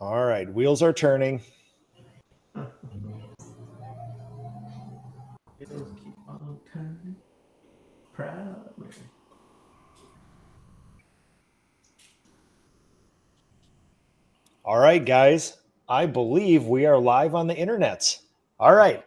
All right, wheels are turning. Wheels keep on turning proudly. All right, guys, I believe we are live on the internets. All right.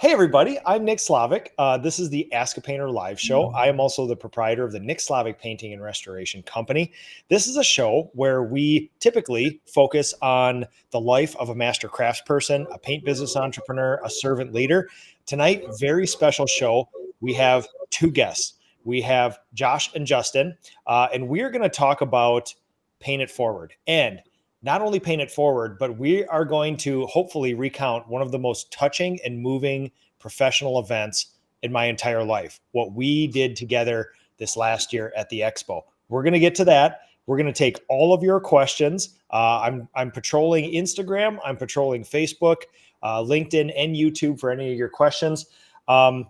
Hey, everybody, I'm Nick Slavik. This is the Ask a Painter live show. I am also the proprietor of the Slavik Painting and Restoration Company. This is a show where we typically focus on the life of a master craftsperson, a paint business entrepreneur, a servant leader. Tonight, very special show. We have two guests. We have Josh and Justin, and we are going to talk about Paint It Forward. And not only paint it forward, but we are going to hopefully recount one of the most touching and moving professional events in my entire life. What we did together this last year at the Expo. We're going to get to that. We're going to take all of your questions. I'm patrolling Instagram. I'm patrolling Facebook, LinkedIn, and YouTube for any of your questions.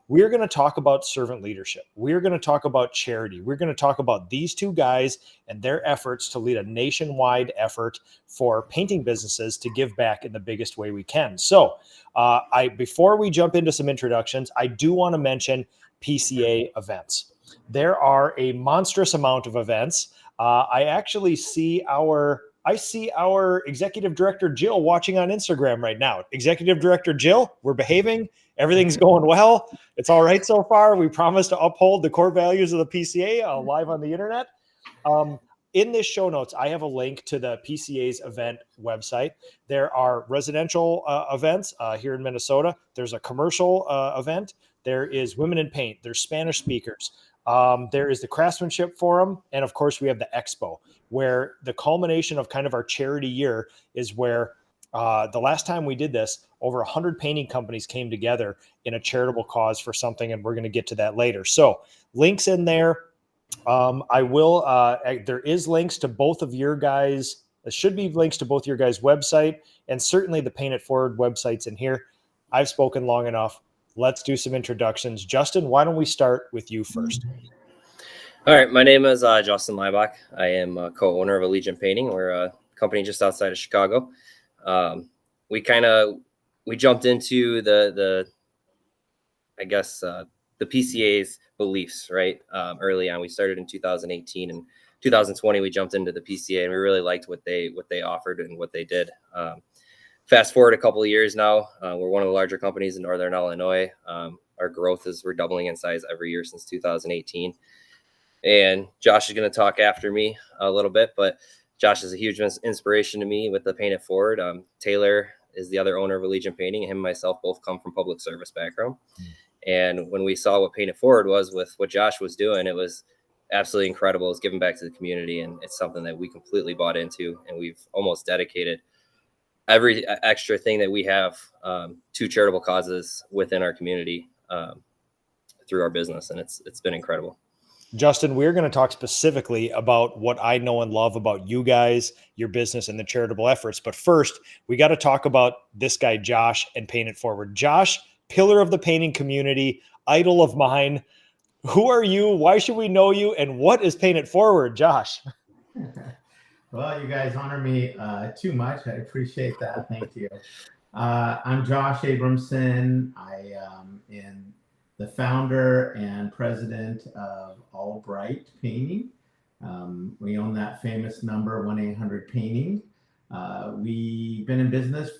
We are going to talk about servant leadership. We're going to talk about charity. We're going to talk about these two guys and their efforts to lead a nationwide effort for painting businesses to give back in the biggest way we can. So before we jump into some introductions, I do want to mention PCA events. There are a monstrous amount of events. I actually see our executive director, Jill, watching on Instagram right now. Executive director, Jill, we're behaving. Everything's going well. It's all right so far. We promise to uphold the core values of the PCA live on the internet. In this show notes, I have a link to the PCA's event website. There are residential events here in Minnesota. There's a commercial event. There is Women in Paint. There's Spanish speakers. There is the Craftsmanship Forum. And of course, we have the Expo, where the culmination of kind of our charity year is where the last time we did this, over 100 painting companies came together in a charitable cause for something, and we're going to get to that later. So links in there. There is links to both of your guys. There should be links to both your guys' website, and certainly the Paint It Forward websites in here. I've spoken long enough. Let's do some introductions. Justin, why don't we start with you first? All right. My name is Justin Leibach. I am a co-owner of Allegiant Painting. We're a company just outside of Chicago. We jumped into the PCA's beliefs, right? Early on, we started in 2018, and 2020 we jumped into the PCA, and we really liked what they offered and what they did. Fast forward a couple of years now, we're one of the larger companies in Northern Illinois. Our growth we're doubling in size every year since 2018. And Josh is going to talk after me a little bit, but Josh is a huge inspiration to me with the Paint It Forward. Taylor is the other owner of Allegiant Painting. Him and myself both come from public service background. And when we saw what Paint It Forward was with what Josh was doing, it was absolutely incredible. It's giving back to the community, and it's something that we completely bought into, and we've almost dedicated every extra thing that we have to charitable causes within our community through our business, and it's been incredible. Justin, we're going to talk specifically about what I know and love about you guys, your business, and the charitable efforts. But first, we got to talk about this guy, Josh, and Paint It Forward. Josh, pillar of the painting community, idol of mine. Who are you? Why should we know you? And what is Paint It Forward, Josh? Well, you guys honor me too much. I appreciate that. Thank you. I'm Josh Abramson. I am the founder and president of Allbright Painting. We own that famous number 1-800-PAINTING. We've been in business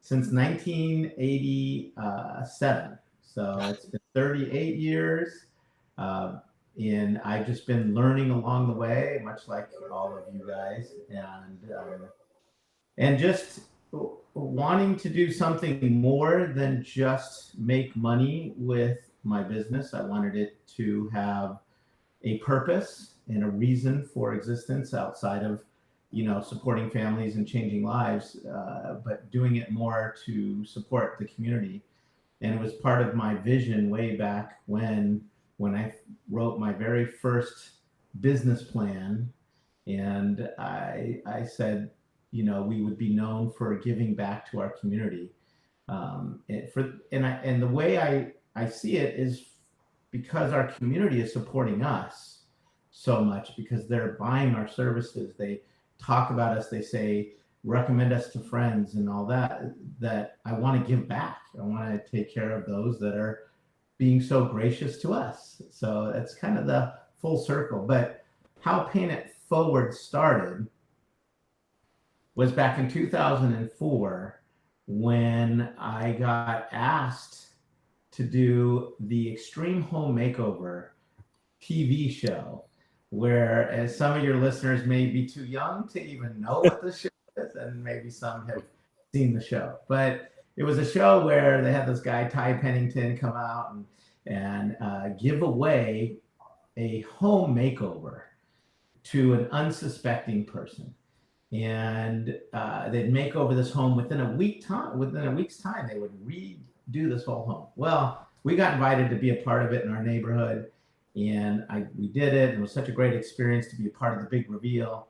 since 1987. So it's been 38 years. And I've just been learning along the way, much like all of you guys, and just wanting to do something more than just make money with my business. I wanted it to have a purpose and a reason for existence outside of, supporting families and changing lives, but doing it more to support the community. And it was part of my vision way back when I wrote my very first business plan, and I said, we would be known for giving back to our community. And the way I see it is because our community is supporting us so much, because they're buying our services. They talk about us. They say, recommend us to friends and all that, that I want to give back. I want to take care of those that are being so gracious to us. So that's kind of the full circle. But how Paint It Forward started was back in 2004 when I got asked to do the Extreme Home Makeover TV show, where, as some of your listeners may be too young to even know what the show is, and maybe some have seen the show, but it was a show where they had this guy, Ty Pennington, come out and give away a home makeover to an unsuspecting person. And they'd make over this home within a week's time, they would redo this whole home. Well, we got invited to be a part of it in our neighborhood, and we did it. It was such a great experience to be a part of the big reveal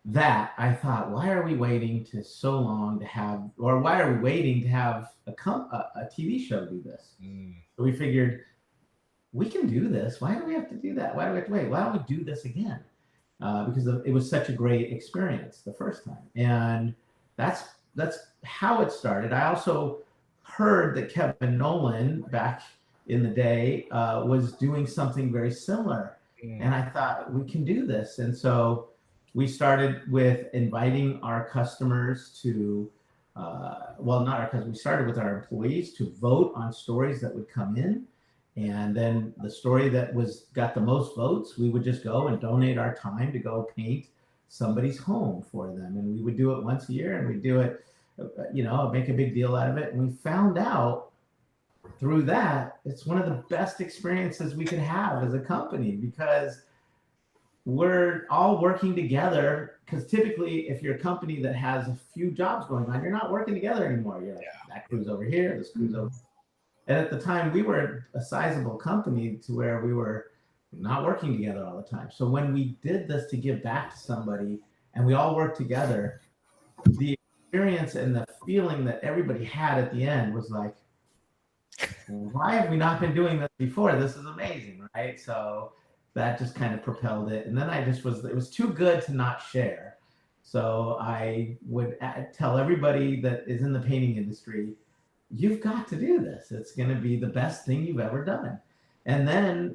that I thought, why are we waiting to so long to have, or why are we waiting to have a TV show do this? So we figured, we can do this. Why do we have to do that? Why do we have to wait? Why don't we do this again? Because it was such a great experience the first time. And that's how it started. I also heard that Kevin Nolan back in the day was doing something very similar. And I thought, we can do this. And so we started with inviting our customers to, not our customers, we started with our employees to vote on stories that would come in. And then the story that got the most votes, we would just go and donate our time to go paint somebody's home for them. And we would do it once a year, and we'd do it, make a big deal out of it. And we found out through that, it's one of the best experiences we could have as a company, because we're all working together. Because typically, if you're a company that has a few jobs going on, you're not working together anymore. You're like, that crew's over here, this crew's over here. And at the time, we were a sizable company to where we were not working together all the time. So when we did this to give back to somebody and we all worked together, the experience and the feeling that everybody had at the end was like, why have we not been doing this before? This is amazing, right? So that just kind of propelled it. And then it was too good to not share. So I would tell everybody that is in the painting industry, you've got to do this. It's going to be the best thing you've ever done. And then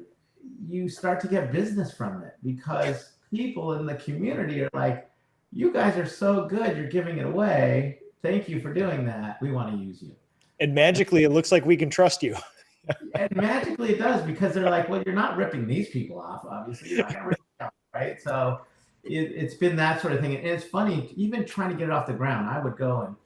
you start to get business from it, because people in the community are like, you guys are so good, you're giving it away. Thank you for doing that. We want to use you. And magically, it looks like we can trust you. And magically it does, because they're like, well, you're not ripping these people off, obviously. You're not going to rip them off, right? So it's been that sort of thing. And it's funny, even trying to get it off the ground, I would go and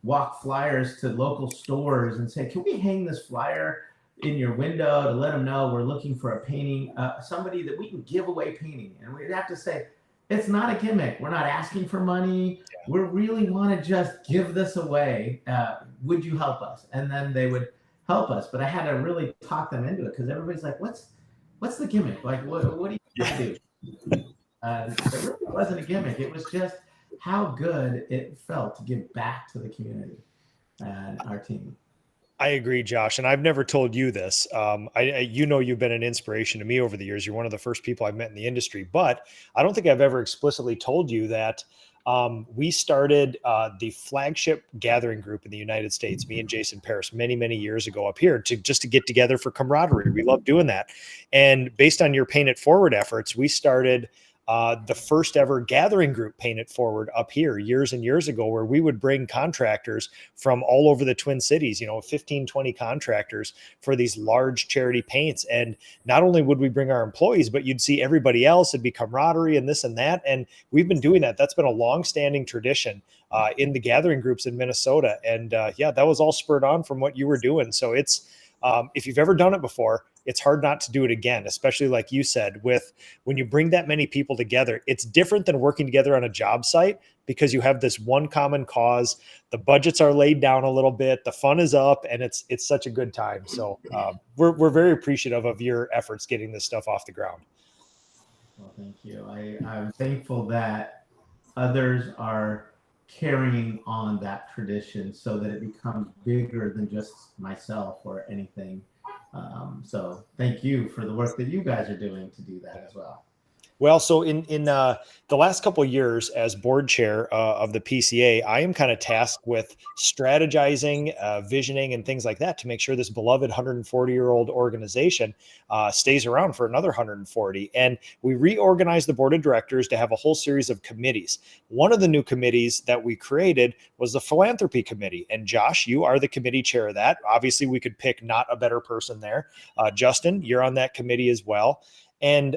walk flyers to local stores and say, can we hang this flyer in your window to let them know we're looking for a painting, somebody that we can give away painting? And we'd have to say, it's not a gimmick. We're not asking for money. We really want to just give this away. Would you help us? And then they would help us. But I had to really talk them into it, because everybody's like, what's the gimmick? Like, what do you do? It really wasn't a gimmick. It was just how good it felt to give back to the community and our team. I agree, Josh. And I've never told you this. You've been an inspiration to me over the years. You're one of the first people I've met in the industry, but I don't think I've ever explicitly told you that we started the flagship gathering group in the United States, me and Jason Paris, many, many years ago up here to get together for camaraderie. We love doing that. And based on your Paint It Forward efforts, we started the first ever gathering group, Paint It Forward, up here years and years ago, where we would bring contractors from all over the Twin Cities, 15, 20 contractors for these large charity paints. And not only would we bring our employees, but you'd see everybody else. It'd be camaraderie and this and that. And we've been doing that. That's been a long-standing tradition in the gathering groups in Minnesota. And that was all spurred on from what you were doing. So it's, if you've ever done it before, it's hard not to do it again, especially like you said, when you bring that many people together. It's different than working together on a job site, because you have this one common cause. The budgets are laid down a little bit, the fun is up, and it's such a good time. So we're very appreciative of your efforts getting this stuff off the ground. Well, thank you. I'm thankful that others are carrying on that tradition so that it becomes bigger than just myself or anything. So thank you for the work that you guys are doing to do that as well. Well, so in the last couple of years as board chair of the PCA, I am kind of tasked with strategizing, visioning, and things like that to make sure this beloved 140-year-old organization stays around for another 140. And we reorganized the board of directors to have a whole series of committees. One of the new committees that we created was the philanthropy committee. And Josh, you are the committee chair of that. Obviously, we could pick not a better person there. Justin, you're on that committee as well. And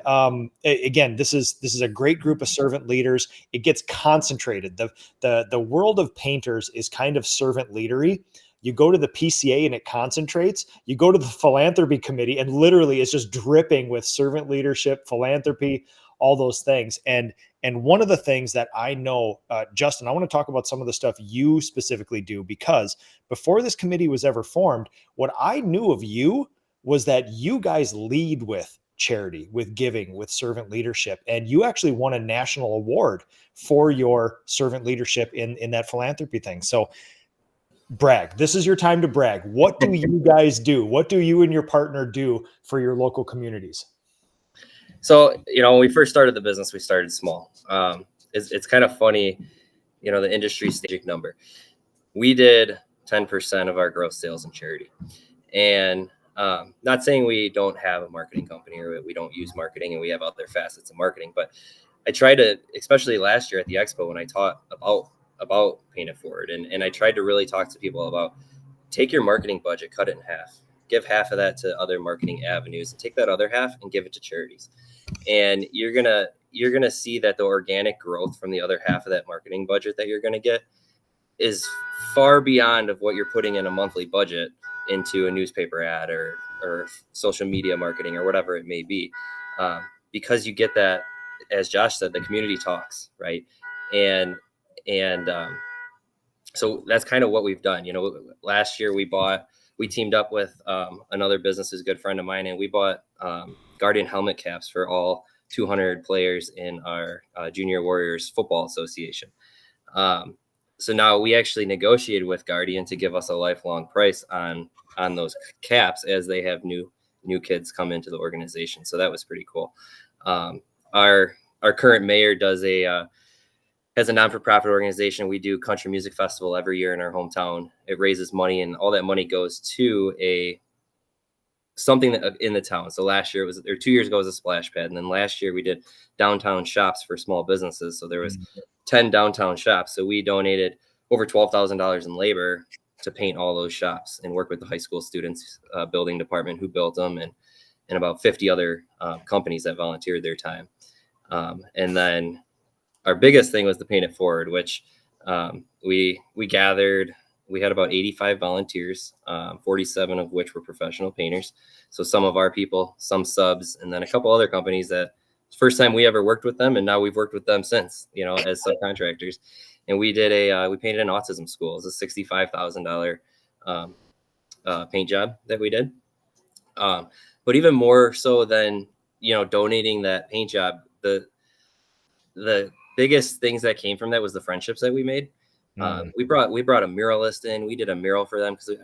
again, this is a great group of servant leaders. It gets concentrated. The world of painters is kind of servant leadery. You go to the PCA and it concentrates. You go to the philanthropy committee and literally it's just dripping with servant leadership, philanthropy, all those things. And one of the things that I know, Justin, I want to talk about some of the stuff you specifically do, because before this committee was ever formed, what I knew of you was that you guys lead with charity, with giving, with servant leadership. And you actually won a national award for your servant leadership in that philanthropy thing. So brag. This is your time to brag. What do you guys do? What do you and your partner do for your local communities? So, when we first started the business, we started small. It's kind of funny, the industry static number. We did 10% of our gross sales in charity. And not saying we don't have a marketing company or we don't use marketing and we have other facets of marketing, but I try to, especially last year at the Expo when I taught about Paint It Forward, and I tried to really talk to people about take your marketing budget, cut it in half, give half of that to other marketing avenues, and take that other half and give it to charities. And you're gonna see that the organic growth from the other half of that marketing budget that you're gonna get is far beyond of what you're putting in a monthly budget into a newspaper ad or social media marketing or whatever it may be, because you get that, as Josh said, the community talks, right? And so that's kind of what we've done. Last year we teamed up with another business who's a good friend of mine, and we bought Guardian helmet caps for all 200 players in our Junior Warriors Football Association. So now we actually negotiated with Guardian to give us a lifelong price on those caps as they have new kids come into the organization. So that was pretty cool. Our current mayor has a non-for-profit organization. We do country music festival every year in our hometown. It raises money, and all that money goes to something that in the town. So last year 2 years ago was a splash pad, and then last year we did downtown shops for small businesses. So there was 10 downtown shops. So we donated over $12,000 in labor to paint all those shops and work with the high school students building department who built them, and about 50 other companies that volunteered their time. And then our biggest thing was the Paint It Forward, which we gathered. We had about 85 volunteers, 47 of which were professional painters. So some of our people, some subs, and then a couple other companies that first time we ever worked with them, and now we've worked with them since, as subcontractors. And we did we painted an autism school. It was a $65,000 paint job that we did. But even more so than donating that paint job, the biggest things that came from that was the friendships that we made. We brought a muralist in. We did a mural for them because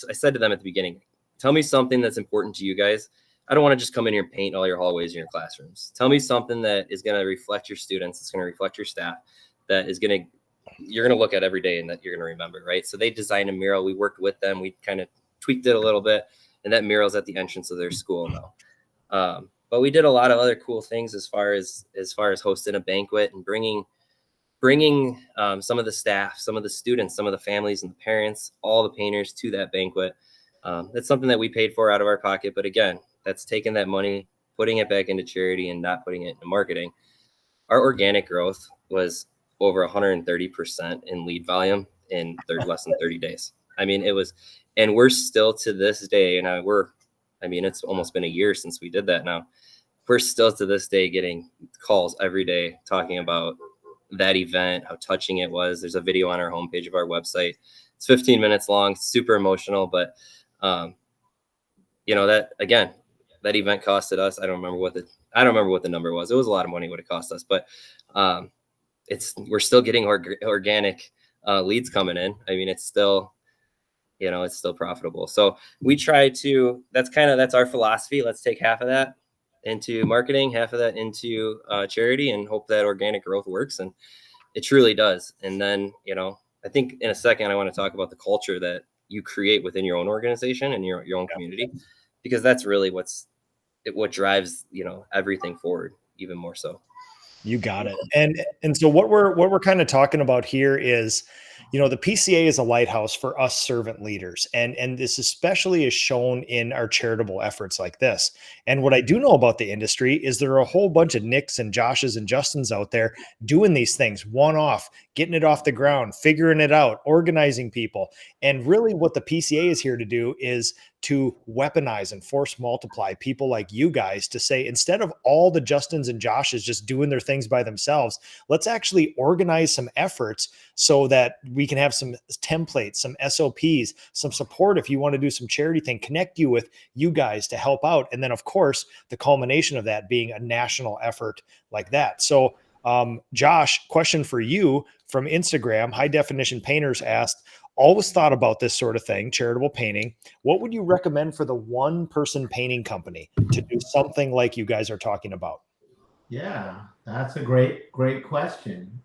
I said to them at the beginning, tell me something that's important to you guys. I don't want to just come in here and paint all your hallways in your classrooms. Tell me something that is going to reflect your students. It's going to reflect your staff. That is you're going to look at every day and that you're going to remember, right? So they designed a mural. We worked with them. We kind of tweaked it a little bit, and that mural's at the entrance of their school now. But we did a lot of other cool things as far as hosting a banquet and bringing some of the staff, some of the students, some of the families and the parents, all the painters to that banquet. That's something that we paid for out of our pocket. But again, that's taking that money, putting it back into charity and not putting it into marketing. Our organic growth was over 130% in lead volume in less than 30 days. I mean, it was, and we're still to this day, and it's almost been a year since we did that now. We're still to this day getting calls every day talking about that event, how touching it was. There's a video on our homepage of our website. It's 15 minutes long, super emotional, but that event costed us. I don't remember what the number was. It was a lot of money what it cost us, but we're still getting organic leads coming in. I mean, it's still profitable. So we try to, that's our philosophy. Let's take half of that into marketing, half of that into charity, and hope that organic growth works. And it truly does. And then, I think in a second, I want to talk about the culture that you create within your own organization and your own community, because that's really what drives, everything forward even more so. You got it. And so what we're kind of talking about here is, the PCA is a lighthouse for us servant leaders. And this especially is shown in our charitable efforts like this. And what I do know about the industry is there are a whole bunch of Nicks and Joshes and Justins out there doing these things one off, getting it off the ground, figuring it out, organizing people. And really what the PCA is here to do is to weaponize and force multiply people like you guys to say, instead of all the Justins and Joshes just doing their things by themselves, let's actually organize some efforts so that we can have some templates, some SOPs, some support. If you want to do some charity thing, connect you with you guys to help out. And then of course, the culmination of that being a national effort like that. So Josh, question for you from Instagram, High Definition Painters asked, always thought about this sort of thing, charitable painting. What would you recommend for the one-person painting company to do something like you guys are talking about? Yeah, that's a great question.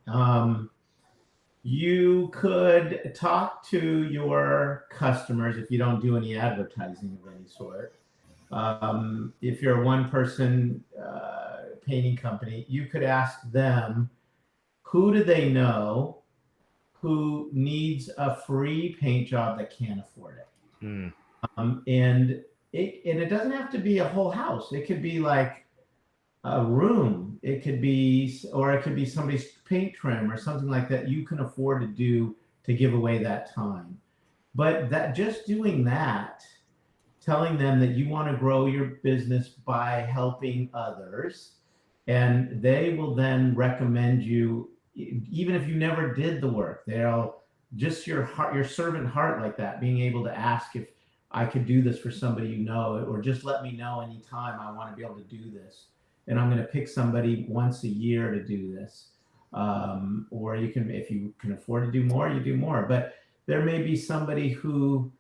You could talk to your customers if you don't do any advertising of any sort. If you're a one-person painting company, you could ask them, who do they know who needs a free paint job that can't afford it? And it doesn't have to be a whole house. It could be like a room. It could be somebody's paint trim or something like that you can afford to do to give away that time. But that just doing that, telling them that you want to grow your business by helping others, and they will then recommend you, even if you never did the work. They'll just your heart, your servant heart like that, being able to ask if I could do this for somebody, or just let me know anytime I want to be able to do this. And I'm going to pick somebody once a year to do this. Or you can, if you can afford to do more, you do more. But there may be somebody who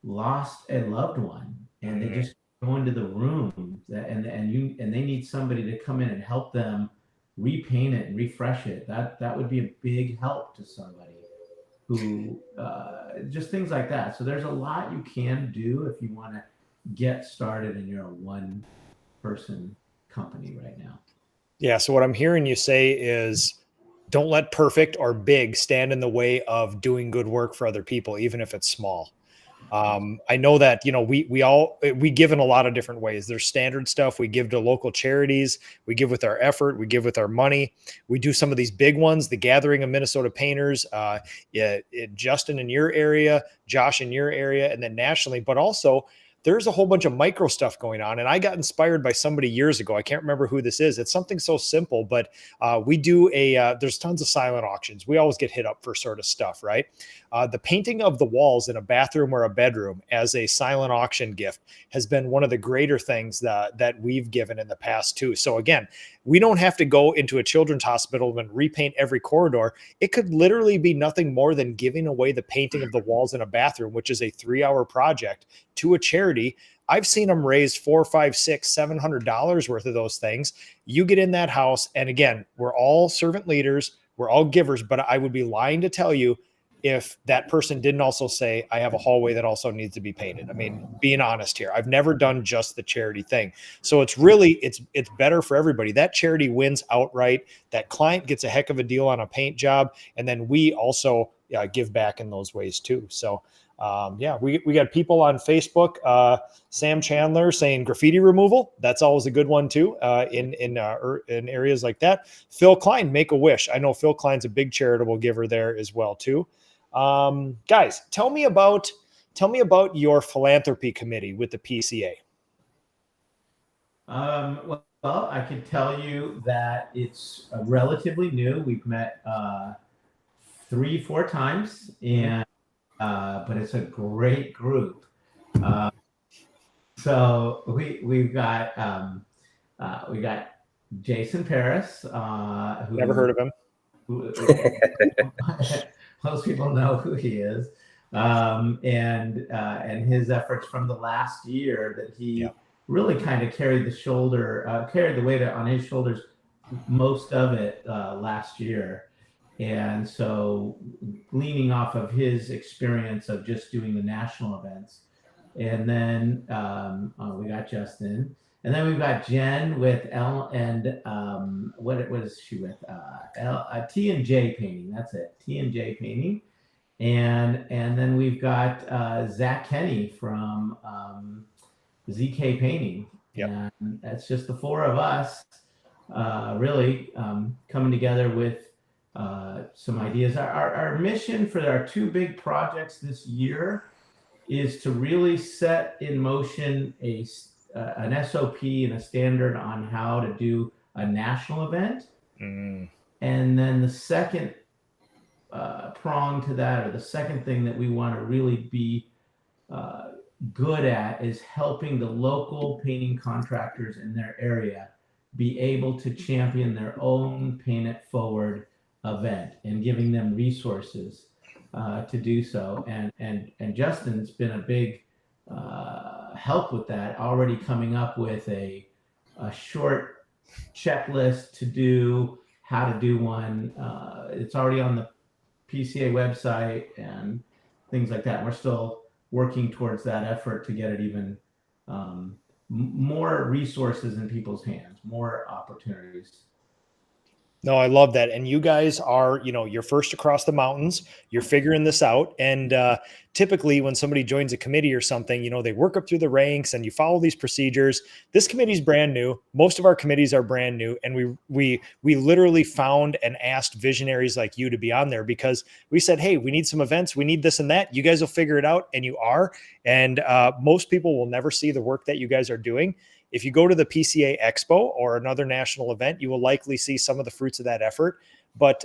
lost a loved one and they just go into the room and they need somebody to come in and help them repaint it and refresh it. That would be a big help to somebody who just things like that. So there's a lot you can do if you want to get started and you're a one person company right now. Yeah. So what I'm hearing you say is, don't let perfect or big stand in the way of doing good work for other people, even if it's small. I know that, we give in a lot of different ways. There's standard stuff. We give to local charities. We give with our effort. We give with our money. We do some of these big ones, the Gathering of Minnesota Painters, Justin in your area, Josh in your area, and then nationally, but also there's a whole bunch of micro stuff going on. And I got inspired by somebody years ago. I can't remember who this is. It's something so simple, but we do there's tons of silent auctions. We always get hit up for sort of stuff, right? The painting of the walls in a bathroom or a bedroom as a silent auction gift has been one of the greater things that we've given in the past too. So again, we don't have to go into a children's hospital and repaint every corridor. It could literally be nothing more than giving away the painting of the walls in a bathroom, which is a 3-hour project, to a charity. I've seen them raise $400, $500, $600, $700 worth of those things. You get in that house, and again, we're all servant leaders, we're all givers, but I would be lying to tell you if that person didn't also say, I have a hallway that also needs to be painted. I mean, being honest here, I've never done just the charity thing. So it's really, it's better for everybody. That charity wins outright. That client gets a heck of a deal on a paint job. And then we also give back in those ways too. So we got people on Facebook, Sam Chandler saying graffiti removal. That's always a good one too, in areas like that. Phil Klein, Make-A-Wish. I know Phil Klein's a big charitable giver there as well too. Guys, tell me about your philanthropy committee with the PCA. Well, I can tell you that it's relatively new. We've met 3-4 times, and but it's a great group. So we got Jason Paris. Who, Never heard of him. Most people know who he is, and his efforts from the last year that he really kind of carried the weight on his shoulders most of it last year. And so leaning off of his experience of just doing the national events. And then we got Justin. And then we've got Jen with L and what was she with? T&J Painting. That's it. T&J Painting. And then we've got Zach Kenny from ZK Painting. Yep. And that's just the four of us really coming together with some ideas. Our mission for our two big projects this year is to really set in motion an SOP and a standard on how to do a national event. And then the second prong to that, or the second thing that we want to really be good at, is helping the local painting contractors in their area be able to champion their own Paint It Forward event and giving them resources to do so. And Justin's been a big help with that, already coming up with a short checklist to do, how to do one. It's already on the PCA website and things like that. We're still working towards that effort to get it even more resources in people's hands, more opportunities. No, I love that. And you guys are, you're first across the mountains, you're figuring this out. And typically when somebody joins a committee or something, they work up through the ranks and you follow these procedures. This committee's brand new. Most of our committees are brand new. And we literally found and asked visionaries like you to be on there, because we said, hey, we need some events. We need this and that. You guys will figure it out. And you are. And most people will never see the work that you guys are doing. If you go to the PCA Expo or another national event, you will likely see some of the fruits of that effort. But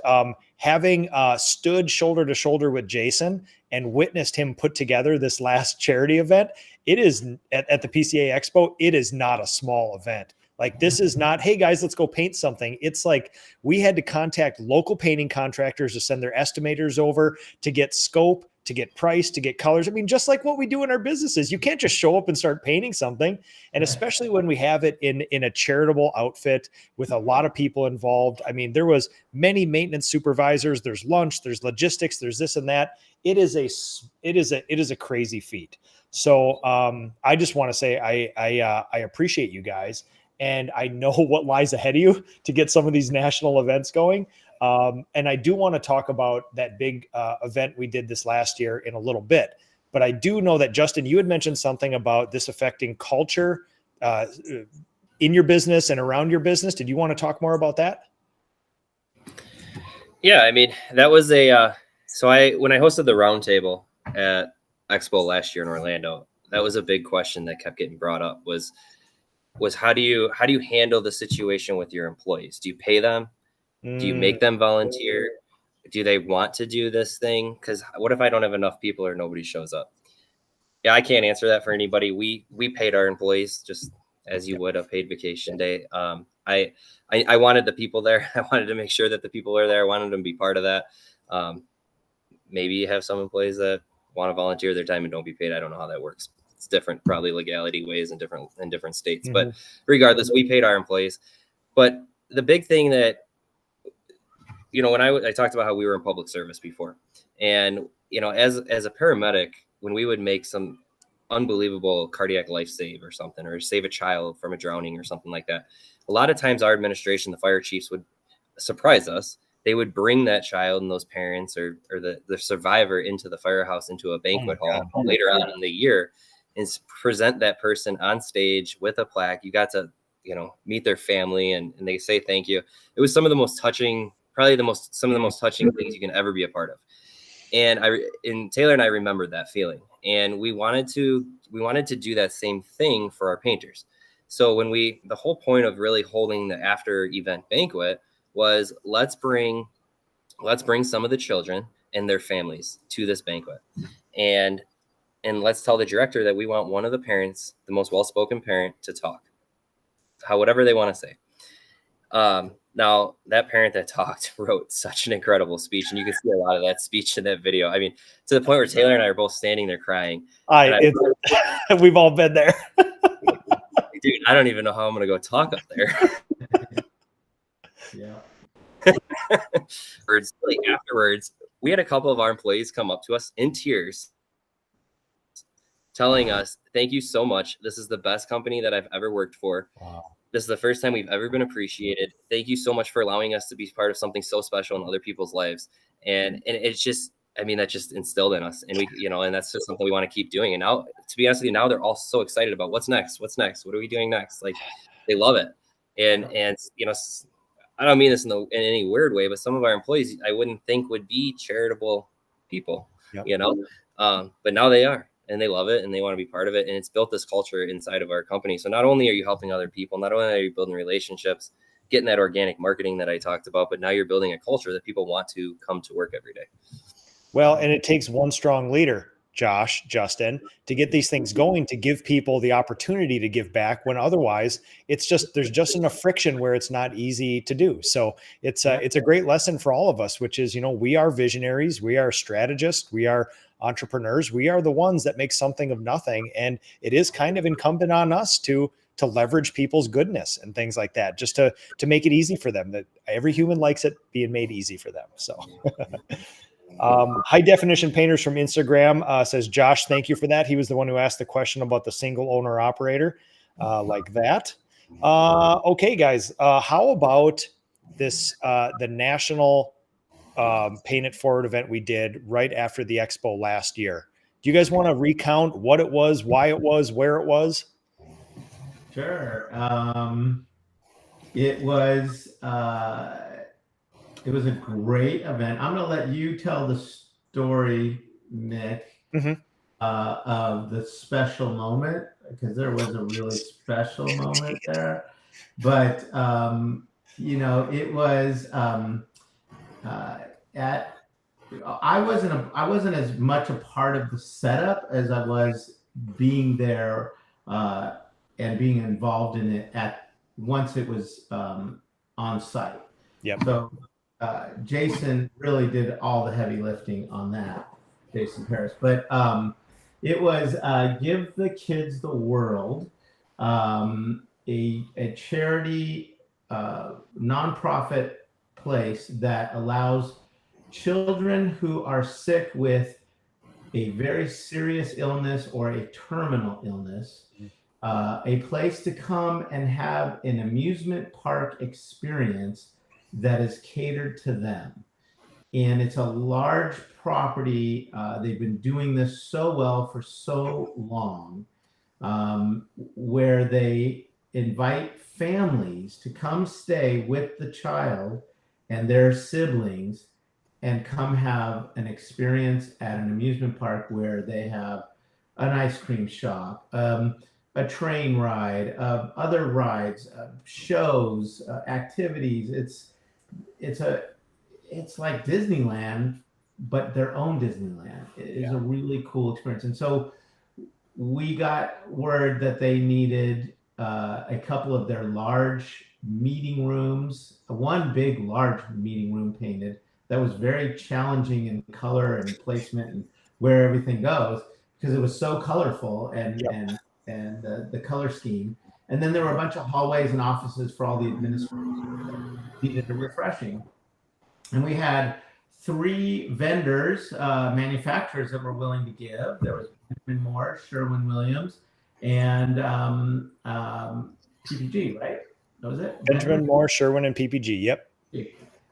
having stood shoulder to shoulder with Jason and witnessed him put together this last charity event, it is at the PCA Expo, it is not a small event. Like, this is not, hey guys, let's go paint something. It's like we had to contact local painting contractors to send their estimators over to get scope, to get price, to get colors. I mean, just like what we do in our businesses, you can't just show up and start painting something. And especially when we have it in a charitable outfit with a lot of people involved. I mean, there was many maintenance supervisors, there's lunch, there's logistics, there's this and that. It is a crazy feat. So I just want to say, I appreciate you guys. And I know what lies ahead of you to get some of these national events going. And I do want to talk about that big event we did this last year in a little bit. But I do know that, Justin, you had mentioned something about this affecting culture in your business and around your business. Did you want to talk more about that? Yeah, I mean, that was when I hosted the roundtable at Expo last year in Orlando, that was a big question that kept getting brought up was how do you handle the situation with your employees? Do you pay them? Do you make them volunteer? Do they want to do this thing? Because what if I don't have enough people or nobody shows up? Yeah, I can't answer that for anybody. We paid our employees just as you would a paid vacation day. I wanted the people there. I wanted to make sure that the people are there. I wanted them to be part of that. Maybe you have some employees that want to volunteer their time and don't be paid. I don't know how that works. It's different, probably legality ways in different states. Mm-hmm. But regardless, we paid our employees. But the big thing that, when I talked about how we were in public service before, and, as a paramedic, when we would make some unbelievable cardiac life save or something, or save a child from a drowning or something like that, a lot of times our administration, the fire chiefs, would surprise us. They would bring that child and those parents or the survivor into the firehouse, into a banquet hall later on in the year, and present that person on stage with a plaque. You got to, meet their family and they say thank you. It was some of the most touching, probably some of the most touching things you can ever be a part of. And Taylor and I remembered that feeling, and we wanted to do that same thing for our painters. So the whole point of really holding the after event banquet was let's bring some of the children and their families to this banquet, and let's tell the director that we want one of the parents, the most well-spoken parent, to talk, whatever they want to say. Now that parent that talked wrote such an incredible speech, and you can see a lot of that speech in that video. I mean, to the point where Taylor and I are both standing there crying. We've all been there. I don't even know how I'm going to go talk up there. Yeah. Afterwards, we had a couple of our employees come up to us in tears telling us, thank you so much. This is the best company that I've ever worked for. Wow. This is the first time we've ever been appreciated. Thank you so much for allowing us to be part of something so special in other people's lives. And it's just, I mean, that just instilled in us, and we, you know, and that's just something we want to keep doing. And now, to be honest with you, now they're all so excited about what's next. What are we doing next? Like, they love it. And you know, I don't mean this in any weird way, but some of our employees I wouldn't think would be charitable people, you know, but now they are, and they love it, and they want to be part of it. And it's built this culture inside of our company. So not only are you helping other people, not only are you building relationships, getting that organic marketing that I talked about, but now you're building a culture that people want to come to work every day. Well, and it takes one strong leader, Justin, to get these things going, to give people the opportunity to give back, when otherwise there's just enough friction where it's not easy to do. So it's a great lesson for all of us, which is, you know, we are visionaries, we are strategists, we are entrepreneurs, we are the ones that make something of nothing. And it is kind of incumbent on us to leverage people's goodness and things like that, just to make it easy for them. That every human likes it being made easy for them. So High Definition Painters from Instagram says, Josh, thank you for that. He was the one who asked the question about the single owner operator, like that. Okay, guys, how about this, the national Paint It Forward event we did right after the Expo last year? Do you guys want to recount what it was, why it was, where it was? Sure. It was a great event. I'm going to let you tell the story, Nick, of the special moment, because there was a really special moment there. But you know, it was I wasn't as much a part of the setup as I was being there and being involved in it once it was on site. Yep. So Jason really did all the heavy lifting on that, Jason Paris. But it was Give the Kids the World, a charity nonprofit place that allows children who are sick with a very serious illness or a terminal illness, a place to come and have an amusement park experience that is catered to them. And it's a large property. They've been doing this so well for so long, where they invite families to come stay with the child and their siblings and come have an experience at an amusement park where they have an ice cream shop, a train ride, other rides, shows, activities. It's like Disneyland, but their own Disneyland. It is a really cool experience. And so we got word that they needed a couple of their large meeting rooms, one big large meeting room painted that was very challenging in color and placement and where everything goes, because it was so colorful and the color scheme. And then there were a bunch of hallways and offices for all the administrators that needed a refreshing. And we had 3 vendors, manufacturers that were willing to give. There was Benjamin Moore, Sherwin-Williams, and PPG, right? That was it? Benjamin Moore, Sherwin, and PPG. Yep.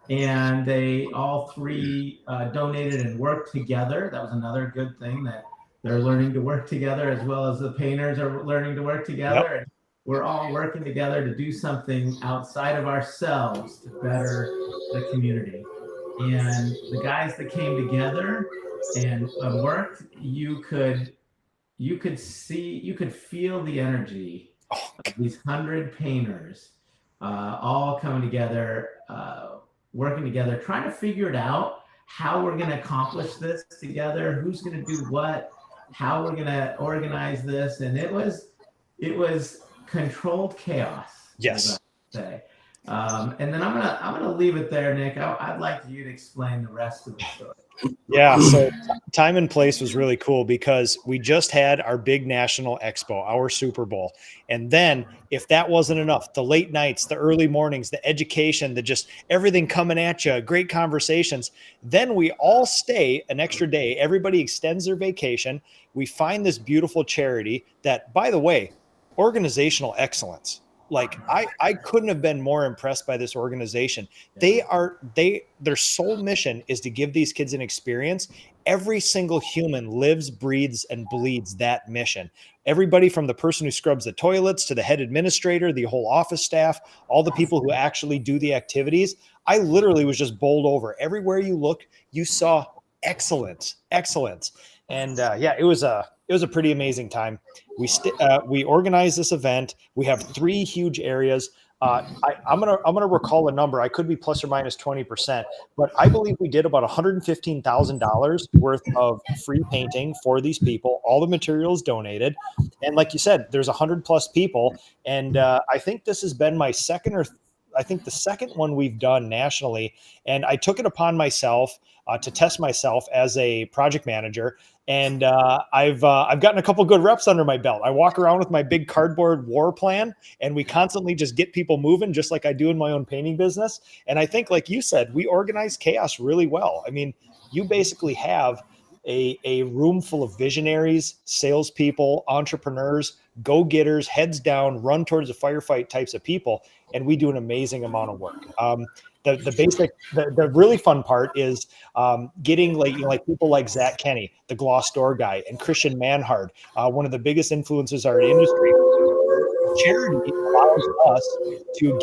And they all 3 donated and worked together. That was another good thing, that they're learning to work together, as well as the painters are learning to work together. Yep. We're all working together to do something outside of ourselves to better the community. And the guys that came together and worked, you could feel the energy of these 100 painters all coming together, working together, trying to figure it out, how we're going to accomplish this together, who's going to do what, how we're going to organize this. And it was controlled chaos. Yes. Say. And then I'm gonna leave it there, Nick. I'd like you to explain the rest of the story. Yeah, so time and place was really cool because we just had our big national expo, our Super Bowl. And then if that wasn't enough, the late nights, the early mornings, the education, the just everything coming at you, great conversations. Then we all stay an extra day. Everybody extends their vacation. We find this beautiful charity that, by the way, organizational excellence. Like I couldn't have been more impressed by this organization. Their sole mission is to give these kids an experience. Every single human lives, breathes, and bleeds that mission. Everybody from the person who scrubs the toilets to the head administrator, the whole office staff, all the people who actually do the activities. I literally was just bowled over. Everywhere you look, you saw excellence. And yeah, it was a pretty amazing time. We organized this event. We have 3 huge areas. I'm gonna recall a number. I could be plus or minus 20%, but I believe we did about $115,000 worth of free painting for these people. All the materials donated, and like you said, there's 100+ people. And I think this has been my the second one we've done nationally. And I took it upon myself to test myself as a project manager. And I've gotten a couple good reps under my belt. I walk around with my big cardboard war plan, and we constantly just get people moving, just like I do in my own painting business. And I think, like you said, we organize chaos really well. I mean, you basically have a room full of visionaries, salespeople, entrepreneurs, go-getters, heads down, run towards a firefight types of people, and we do an amazing amount of work. The really fun part is getting like people like Zach Kenny, the Gloss Door guy, and Christian Manhard, one of the biggest influencers in our industry. Charity allows us to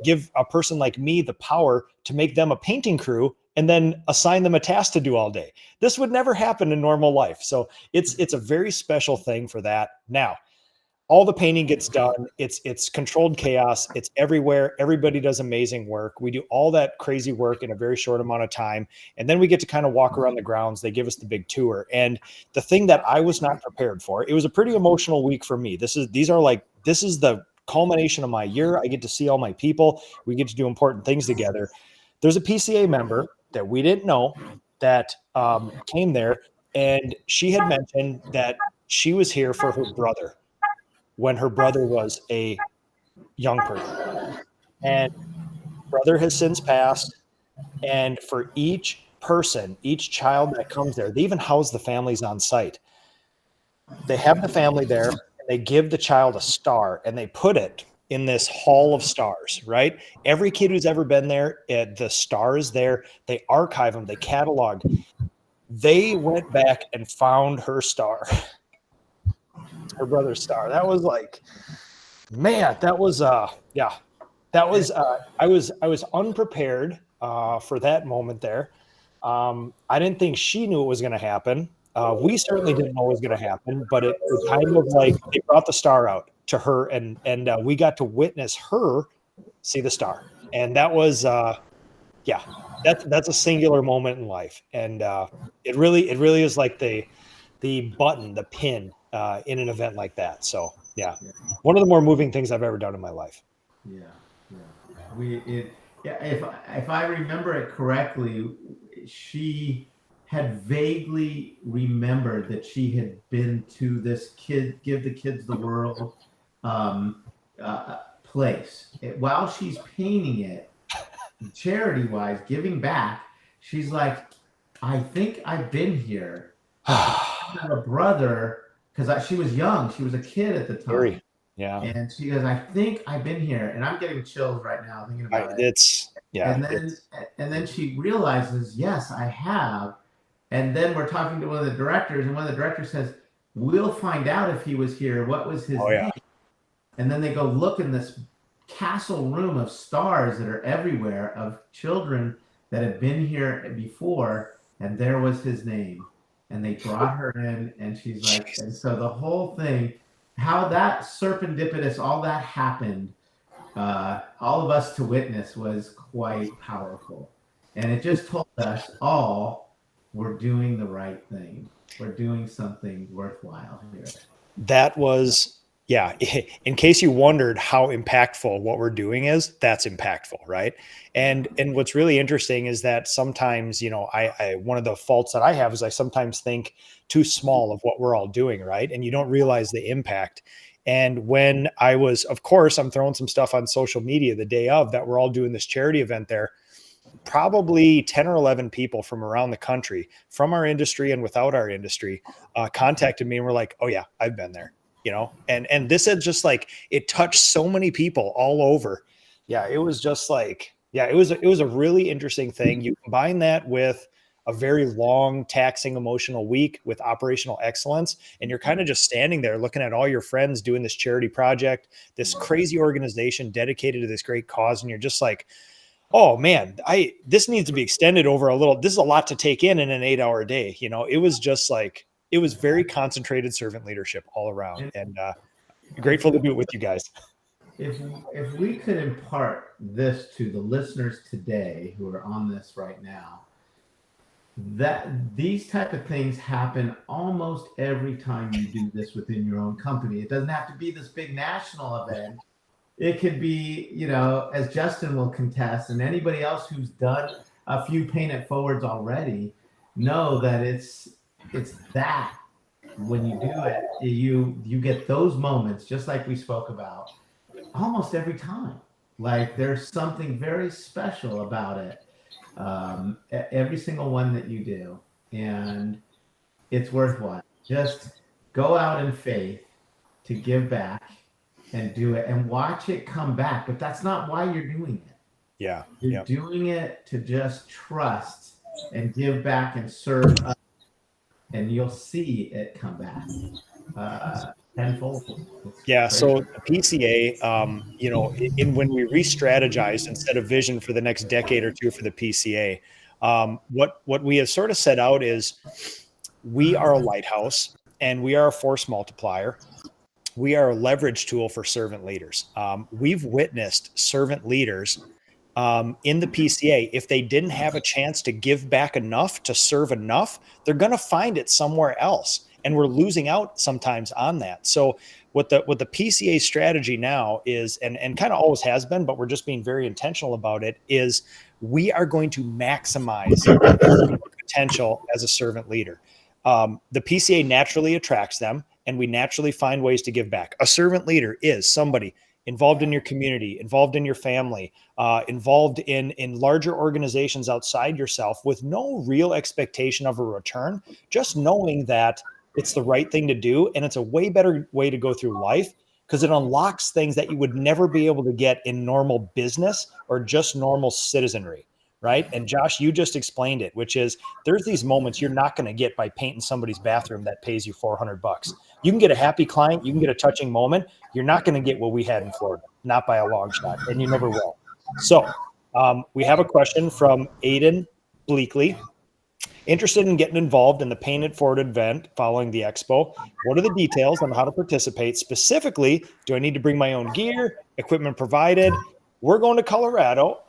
give a person like me the power to make them a painting crew and then assign them a task to do all day. This would never happen in normal life. So it's a very special thing for that. Now, all the painting gets done. It's controlled chaos. It's everywhere. Everybody does amazing work. We do all that crazy work in a very short amount of time. And then we get to kind of walk around the grounds. They give us the big tour. And the thing that I was not prepared for, it was a pretty emotional week for me. This is the culmination of my year. I get to see all my people. We get to do important things together. There's a PCA member that we didn't know that came there, and she had mentioned that she was here for her brother when her brother was a young person. And brother has since passed. And for each person, each child that comes there, they even house the families on site. They have the family there, and they give the child a star, and they put it in this hall of stars, right? Every kid who's ever been there, the star is there. They archive them, they catalog. They went back and found her star. Her brother's star. That was like, man, that was I was unprepared for that moment there. I didn't think she knew it was going to happen. We certainly didn't know it was going to happen, but it kind of like they brought the star out to her, and we got to witness her see the star, and that was that's a singular moment in life, and it really is like the button, the pin in an event like that. So yeah, one of the more moving things I've ever done in my life. If I remember it correctly, she had vaguely remembered that she had been to this give the kids the world place. While she's painting it, charity wise, giving back, she's like, I think I've been here. I have a brother, because she was young. She was a kid at the time. Yeah. And she goes, I think I've been here. And I'm getting chills right now thinking about it. And then she realizes, yes, I have. And then we're talking to one of the directors, and one of the directors says, we'll find out if he was here. What was his name? Yeah. And then they go look in this castle room of stars that are everywhere, of children that had been here before, and there was his name. And they brought her in, and she's like, and so the whole thing, how that serendipitous, all that happened, all of us to witness was quite powerful. And it just told us all we're doing the right thing. We're doing something worthwhile here. That was Yeah. In case you wondered how impactful what we're doing is, that's impactful, right? And what's really interesting is that sometimes, you know, I one of the faults that I have is I sometimes think too small of what we're all doing, right? And you don't realize the impact. And when I was, of course, I'm throwing some stuff on social media the day of that we're all doing this charity event there. Probably 10 or 11 people from around the country, from our industry and without our industry, contacted me and were like, "Oh yeah, I've been there." You know, and this had just like, it touched so many people all over. Yeah, it was just like, yeah, it was a really interesting thing. You combine that with a very long, taxing, emotional week with operational excellence, and you're kind of just standing there looking at all your friends doing this charity project, this crazy organization dedicated to this great cause, and you're just like, oh man, this needs to be extended over a little. This is a lot to take in an 8-hour day. You know, it was just like, it was very concentrated servant leadership all around, and grateful to do it with you guys. If we could impart this to the listeners today who are on this right now, that these type of things happen almost every time you do this within your own company. It doesn't have to be this big national event. It could be, you know, as Justin will contest, and anybody else who's done a few Paint It Forwards already know that it's that when you do it, you get those moments, just like we spoke about, almost every time. Like there's something very special about it. Every single one that you do, and it's worthwhile. Just go out in faith to give back and do it and watch it come back. But that's not why you're doing it. Yeah. You're doing it to just trust and give back and serve others, and you'll see it come back tenfold. Yeah. So the PCA, you know, when we re-strategized and set a vision for the next decade or two for the PCA, what we have sort of set out is we are a lighthouse and we are a force multiplier. We are a leverage tool for servant leaders. We've witnessed servant leaders in the PCA. If they didn't have a chance to give back enough, to serve enough, they're going to find it somewhere else. And we're losing out sometimes on that. So what the PCA strategy now is, and kind of always has been, but we're just being very intentional about it, is we are going to maximize potential as a servant leader. The PCA naturally attracts them, and we naturally find ways to give back. A servant leader is somebody involved in your community, involved in your family, involved in larger organizations outside yourself with no real expectation of a return, just knowing that it's the right thing to do. And it's a way better way to go through life because it unlocks things that you would never be able to get in normal business or just normal citizenry. Right. And Josh, you just explained it, which is there's these moments you're not going to get by painting somebody's bathroom that pays you $400. You can get a happy client. You can get a touching moment. You're not going to get what we had in Florida, not by a long shot, and you never will. So we have a question from Aiden Bleakley. Interested in getting involved in the Paint It Forward event following the Expo. What are the details on how to participate? Specifically, do I need to bring my own gear, equipment provided? We're going to Colorado.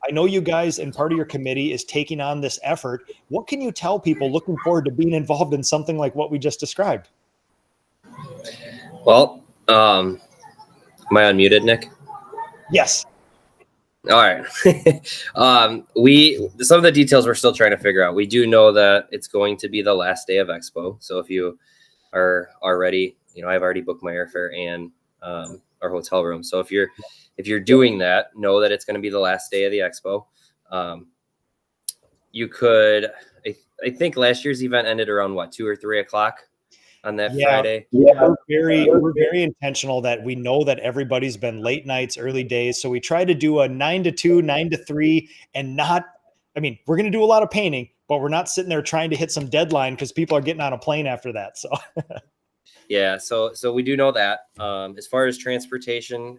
I know you guys and part of your committee is taking on this effort. What can you tell people looking forward to being involved in something like what we just described? Well, am I unmuted, Nick? Yes. All right. Some of the details we're still trying to figure out. We do know that it's going to be the last day of Expo. So if you are already, I've already booked my airfare and our hotel room. So if you're doing that, know that it's going to be the last day of the Expo. You could, I think last year's event ended around 2 or 3 o'clock on that Friday. Yeah, we're very intentional that we know that everybody's been late nights, early days. So we try to do a 9 to 2, 9 to 3, and we're going to do a lot of painting, but we're not sitting there trying to hit some deadline because people are getting on a plane after that. So yeah, so we do know that. As far as transportation,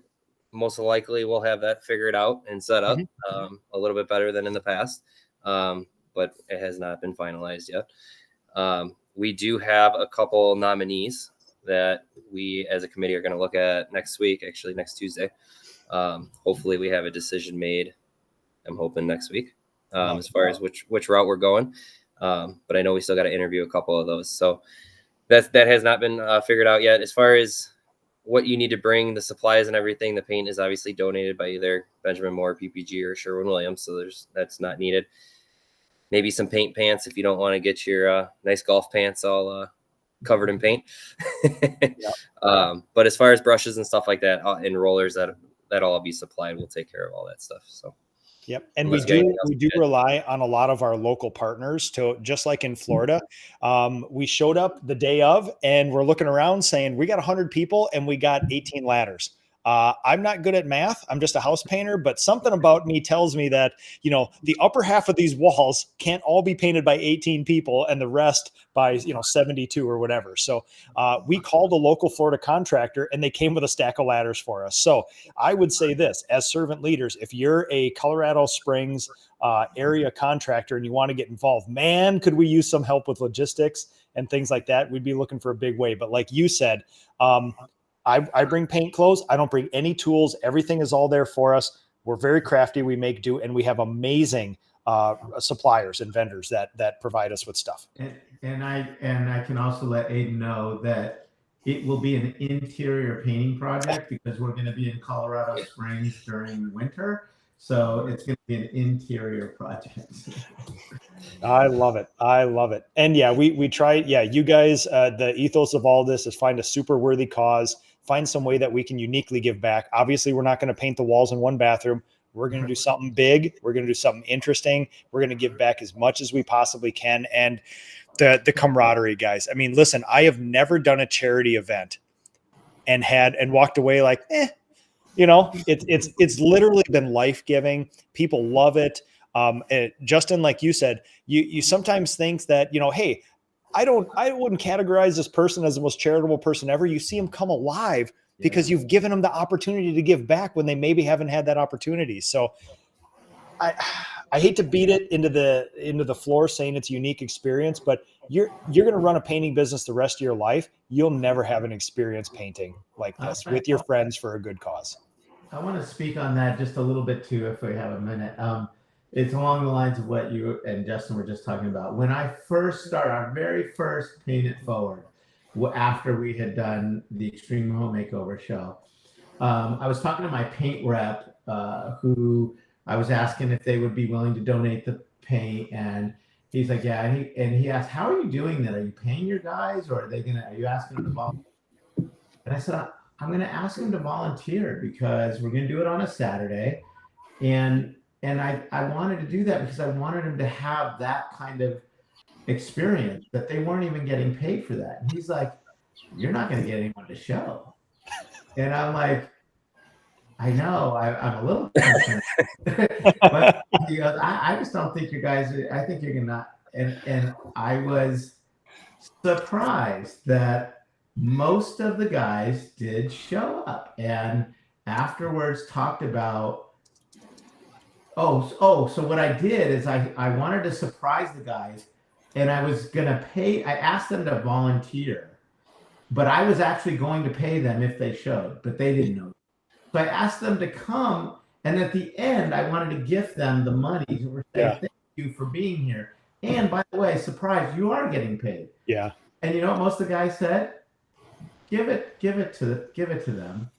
most likely we'll have that figured out and set up a little bit better than in the past, but it has not been finalized yet. We do have a couple nominees that we as a committee are going to look at next week, actually next Tuesday. Hopefully we have a decision made. I'm hoping next week as far as which route we're going. But I know we still got to interview a couple of those. So that has not been figured out yet. As far as what you need to bring, the supplies and everything. The paint is obviously donated by either Benjamin Moore, PPG, or Sherwin-Williams, so that's not needed. Maybe some paint pants if you don't want to get your nice golf pants all covered in paint. But as far as brushes and stuff like that, and rollers, that'll all be supplied. We'll take care of all that stuff. So. Yep. And we do rely on a lot of our local partners to, just like in Florida. We showed up the day of and we're looking around saying, we got 100 people and we got 18 ladders. I'm not good at math. I'm just a house painter, but something about me tells me that, you know, the upper half of these walls can't all be painted by 18 people and the rest by, you know, 72 or whatever. So we called a local Florida contractor and they came with a stack of ladders for us. So I would say this, as servant leaders, if you're a Colorado Springs area contractor and you want to get involved, man, could we use some help with logistics and things like that? We'd be looking for a big way. But like you said, I bring paint clothes. I don't bring any tools. Everything is all there for us. We're very crafty. We make do, and we have amazing suppliers and vendors that provide us with stuff. And I can also let Aiden know that it will be an interior painting project because we're going to be in Colorado Springs during winter. So it's going to be an interior project. I love it. I love it. And yeah, we try. Yeah, you guys, the ethos of all this is find a super worthy cause, find some way that we can uniquely give back. Obviously, we're not going to paint the walls in one bathroom. We're going to do something big. We're going to do something interesting. We're going to give back as much as we possibly can. And the camaraderie, guys. I mean, listen, I have never done a charity event and walked away like, you know, it's literally been life-giving. People love it. Justin, like you said, you sometimes think that, you know, hey, I wouldn't categorize this person as the most charitable person ever. You see them come alive because you've given them the opportunity to give back when they maybe haven't had that opportunity. So I hate to beat it into the floor saying it's a unique experience, but you're going to run a painting business the rest of your life. You'll never have an experience painting like this with your friends for a good cause. I want to speak on that just a little bit too, if we have a minute. It's along the lines of what you and Justin were just talking about. When I first started, our very first Paint It Forward, after we had done the Extreme Home Makeover show, I was talking to my paint rep, who I was asking if they would be willing to donate the paint, and he's like, yeah. And he asked, how are you doing that? Are you paying your guys, or are you asking them to volunteer? And I said, I'm going to ask them to volunteer because we're going to do it on a Saturday. And I wanted to do that because I wanted them to have that kind of experience that they weren't even getting paid for that. And he's like, you're not going to get anyone to show. And I'm like, I know, I'm a little concerned. But he goes, I just don't think you guys, I think you're going to not. And I was surprised that most of the guys did show up and afterwards talked about, so what I did is I wanted to surprise the guys, and I was going to pay. I asked them to volunteer, but I was actually going to pay them if they showed, but they didn't know. So I asked them to come, and at the end, I wanted to gift them the money to say thank you for being here. And by the way, surprise, you are getting paid. Yeah. And you know what most of the guys said? Give it to them.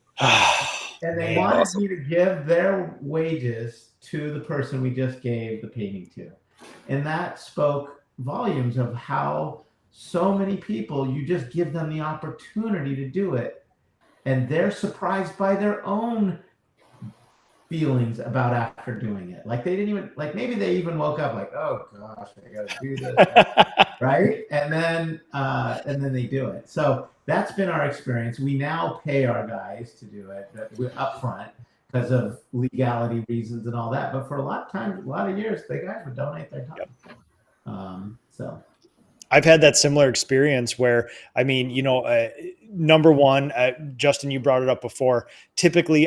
And they wanted me to give their wages to the person we just gave the painting to. And that spoke volumes of how so many people, you just give them the opportunity to do it, and they're surprised by their own feelings about after doing it. Like they didn't even, like maybe they even woke up like, oh gosh, I gotta do this. Right? And then they do it. So that's been our experience. We now pay our guys to do it up front because of legality reasons and all that. But for a lot of years, the guys would donate their time. Yep. So I've had that similar experience where, I mean, you know, number one, Justin, you brought it up before. Typically,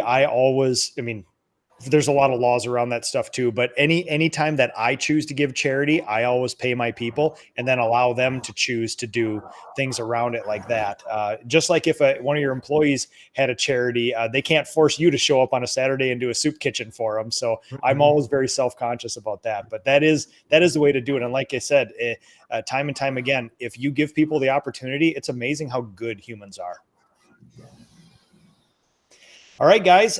there's a lot of laws around that stuff too, but any time that I choose to give charity, I always pay my people and then allow them to choose to do things around it like that. Just like if one of your employees had a charity, they can't force you to show up on a Saturday and do a soup kitchen for them. So I'm always very self-conscious about that, but that is the way to do it. And like I said, time and time again, if you give people the opportunity, it's amazing how good humans are. All right, guys.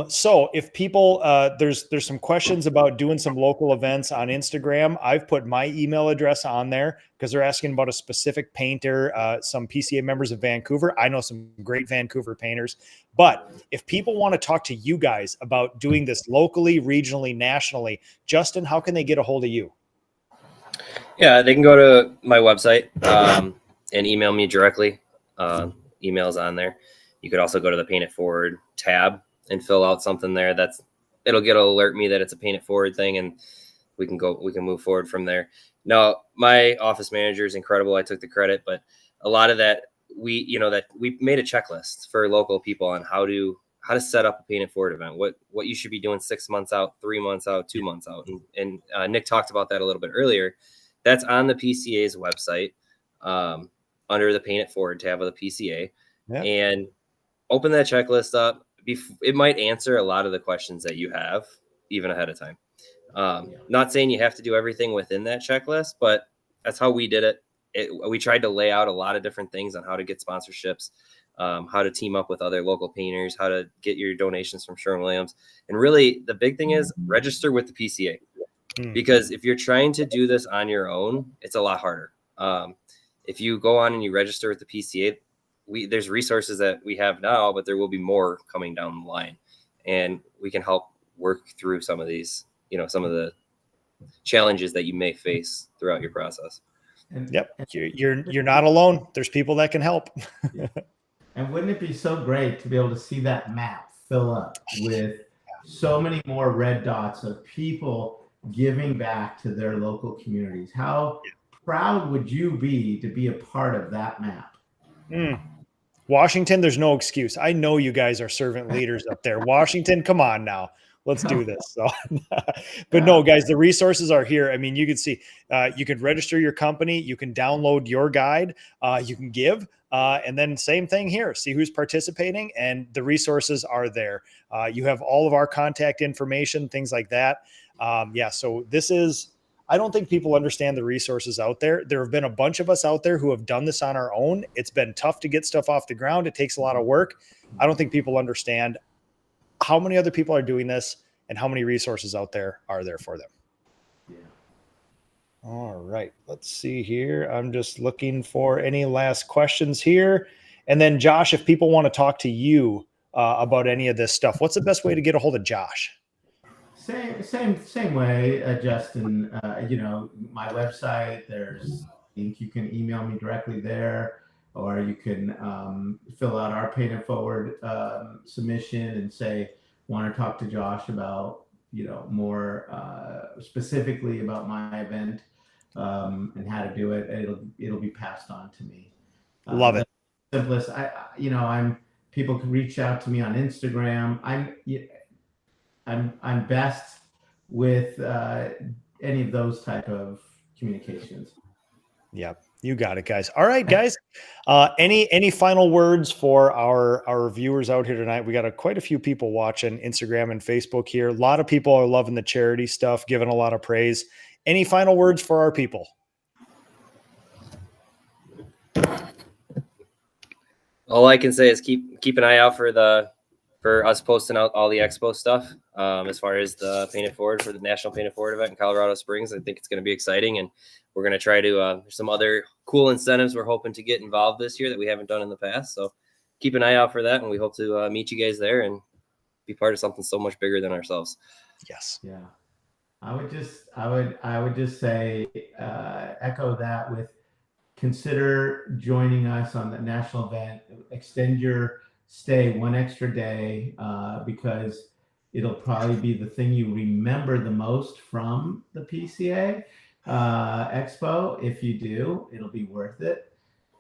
So if people, there's some questions about doing some local events on Instagram. I've put my email address on there because they're asking about a specific painter, some PCA members of Vancouver. I know some great Vancouver painters, but if people want to talk to you guys about doing this locally, regionally, nationally, Justin, how can they get a hold of you? Yeah, they can go to my website and email me directly. Emails on there. You could also go to the Paint It Forward tab and fill out something there. It'll alert me that it's a Paint It Forward thing, and we can move forward from there. Now, my office manager is incredible. I took the credit, but a lot of that we made a checklist for local people on how to set up a Paint It Forward event, what you should be doing 6 months out, 3 months out, 2 months out. And Nick talked about that a little bit earlier. That's on the PCA's website under the Paint It Forward tab of the PCA. Yeah. And open that checklist up. It might answer a lot of the questions that you have even ahead of time. Not saying you have to do everything within that checklist, but that's how we did it. We tried to lay out a lot of different things on how to get sponsorships, how to team up with other local painters, how to get your donations from Sherwin-Williams. And really the big thing is register with the PCA, because if you're trying to do this on your own, it's a lot harder. If you go on and you register with the PCA, there's resources that we have now, but there will be more coming down the line, and we can help work through some of these, some of the challenges that you may face throughout your process. Yep. You're not alone. There's people that can help. And wouldn't it be so great to be able to see that map fill up with so many more red dots of people giving back to their local communities? How proud would you be to be a part of that map? Washington, there's no excuse. I know you guys are servant leaders up there. Washington, come on now. Let's do this. So, but no, guys, the resources are here. I mean, you can see, you can register your company. You can download your guide. You can give. And then same thing here. See who's participating, and the resources are there. You have all of our contact information, things like that. So this is, I don't think people understand the resources out there. There have been a bunch of us out there who have done this on our own. It's been tough to get stuff off the ground. It takes a lot of work. I don't think people understand how many other people are doing this and how many resources out there are there for them. Yeah. All right. Let's see here. I'm just looking for any last questions here. And then Josh, if people want to talk to you about any of this stuff, what's the best way to get a hold of Josh? Same way, Justin. My website, there's you can email me directly there, or you can fill out our Paint It Forward submission and say, want to talk to Josh about, more specifically about my event and how to do it. It'll be passed on to me. Love it. Simplest. People can reach out to me on Instagram. I'm best with any of those type of communications. Yeah, you got it, guys. All right, guys. Any final words for our viewers out here tonight? We got quite a few people watching Instagram and Facebook here. A lot of people are loving the charity stuff, giving a lot of praise. Any final words for our people? All I can say is keep an eye out for us posting out all the Expo stuff. As far as the Paint It Forward for the National Paint It Forward event in Colorado Springs, I think it's going to be exciting, and we're going to try to. There's some other cool incentives we're hoping to get involved this year that we haven't done in the past. So keep an eye out for that, and we hope to meet you guys there and be part of something so much bigger than ourselves. Yes. Yeah. I would just say echo that with consider joining us on the national event. Extend your stay one extra day because it'll probably be the thing you remember the most from the PCA Expo. If you do, it'll be worth it.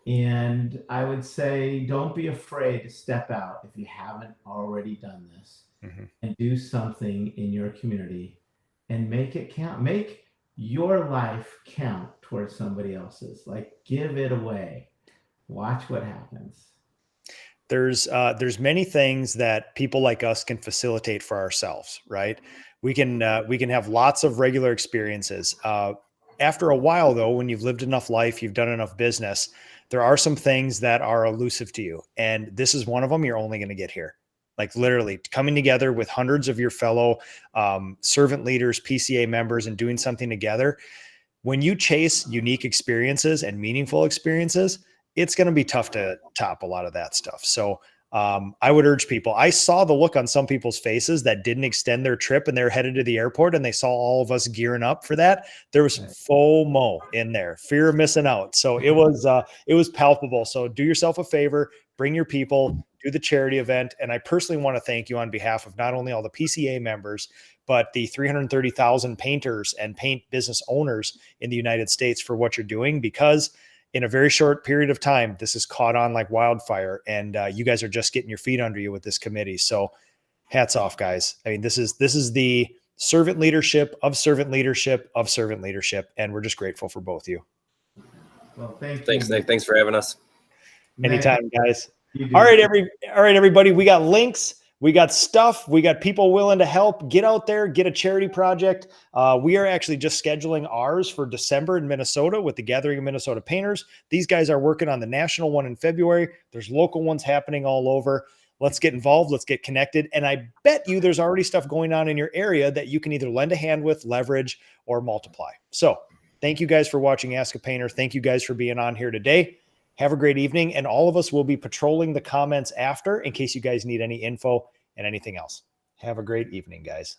And I would say don't be afraid to step out if you haven't already done this, and do something in your community and make it count. Make your life count towards somebody else's. Like, give it away. Watch what happens. There's many things that people like us can facilitate for ourselves, right? We can have lots of regular experiences. After a while, though, when you've lived enough life, you've done enough business, there are some things that are elusive to you. And this is one of them you're only going to get here. like literally coming together with hundreds of your fellow servant leaders, PCA members, and doing something together. When you chase unique experiences and meaningful experiences, it's going to be tough to top a lot of that stuff. So I would urge people. I saw the look on some people's faces that didn't extend their trip and they're headed to the airport and they saw all of us gearing up for that. There was FOMO in there, fear of missing out. So it was palpable. So do yourself a favor, bring your people, do the charity event. And I personally want to thank you on behalf of not only all the PCA members, but the 330,000 painters and paint business owners in the United States for what you're doing, because in a very short period of time, this has caught on like wildfire, and you guys are just getting your feet under you with this committee. So hats off, guys. I mean, this is the servant leadership of servant leadership of servant leadership. And we're just grateful for both of you. Well, thanks, Nick. Thanks for having us. Anytime, guys. All right, everybody. We got links. We got stuff. We got people willing to help. Get out there, get a charity project. We are actually just scheduling ours for December in Minnesota with the Gathering of Minnesota Painters. These guys are working on the national one in February. There's local ones happening all over. Let's get involved. Let's get connected. And I bet you there's already stuff going on in your area that you can either lend a hand with, leverage, or multiply. So thank you guys for watching Ask a Painter. Thank you guys for being on here today. Have a great evening, and all of us will be patrolling the comments after in case you guys need any info and anything else. Have a great evening, guys.